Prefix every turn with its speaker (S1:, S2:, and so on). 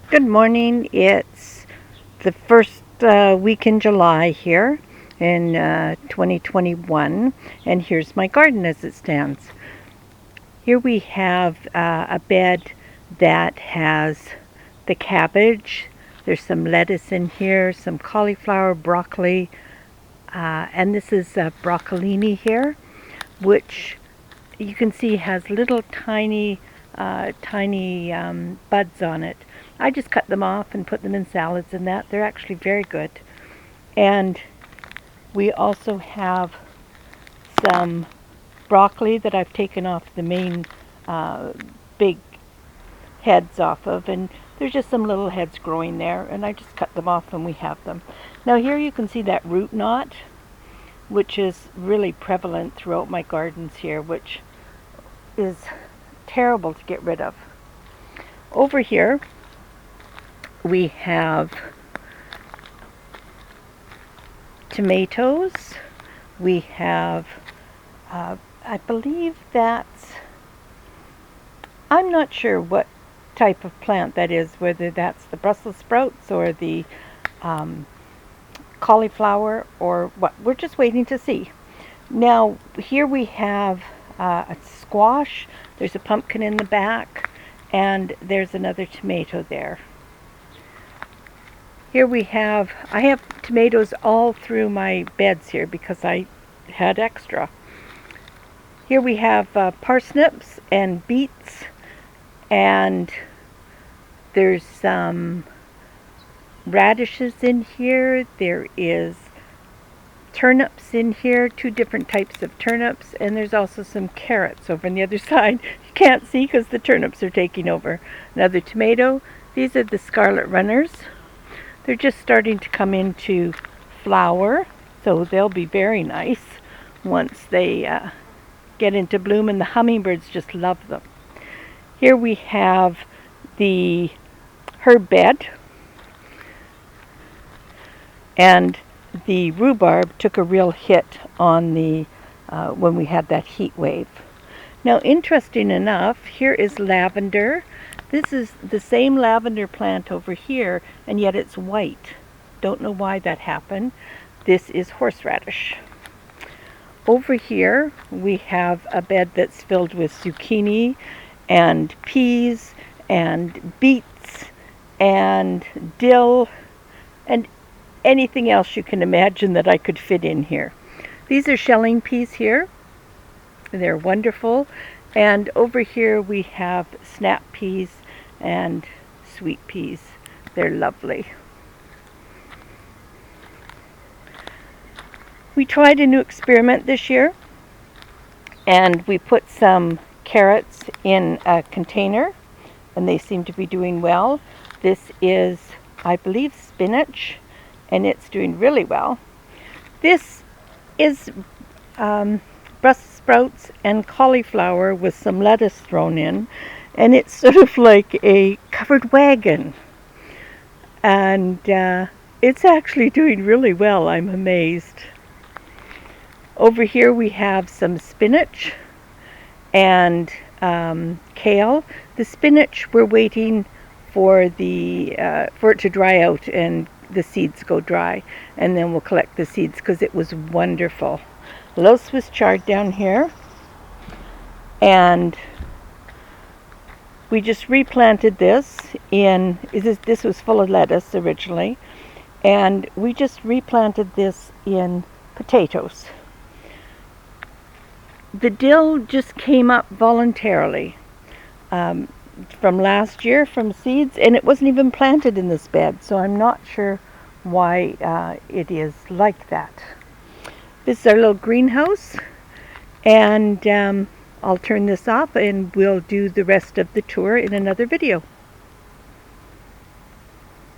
S1: Good morning. It's the first week in July here in 2021, and here's my garden as it stands. Here we have a bed that has the cabbage. There's some lettuce in here, some cauliflower, broccoli, and this is broccolini here, which you can see has little tiny buds on it. I just cut them off and put them in salads and that. They're actually very good. And we also have some broccoli that I've taken off the main big heads off of, and there's just some little heads growing there, and I just cut them off and we have them. Now here you can see that root knot, which is really prevalent throughout my gardens here, which is terrible to get rid of. Over here we have tomatoes. We have, I believe that's, I'm not sure what type of plant that is, whether that's the Brussels sprouts or the cauliflower or what. We're just waiting to see. Now here we have a squash. There's a pumpkin in the back, and there's another tomato there. Here we have, I have tomatoes all through my beds here because I had extra. Here we have parsnips and beets, and there's some radishes in here. There is turnips in here, two different types of turnips, and there's also some carrots over on the other side. You can't see because the turnips are taking over. Another tomato. These are the scarlet runners. They're just starting to come into flower, so they'll be very nice once they get into bloom, and the hummingbirds just love them. Here we have the herb bed, and the rhubarb took a real hit on the when we had that heat wave. Now, interesting enough, here is lavender. This is the same lavender plant over here, and yet it's white. Don't know why that happened. This is horseradish. Over here we have a bed that's filled with zucchini and peas and beets and dill and anything else you can imagine that I could fit in here. These are shelling peas here. They're wonderful. And over here we have snap peas and sweet peas. They're lovely. We tried a new experiment this year, and we put some carrots in a container, and they seem to be doing well. This is, I believe, spinach, and it's doing really well. This is Brussels sprouts and cauliflower with some lettuce thrown in, and it's sort of like a covered wagon, and it's actually doing really well. I'm amazed. Over here we have some spinach and kale. The spinach, we're waiting for for it to dry out and the seeds go dry, and then we'll collect the seeds because it was wonderful. A little Swiss chard down here, and we just replanted this in, this was full of lettuce originally, and we just replanted this in potatoes. The dill just came up voluntarily from last year from seeds, and it wasn't even planted in this bed, so I'm not sure why it is like that. This is our little greenhouse, and I'll turn this off and we'll do the rest of the tour in another video.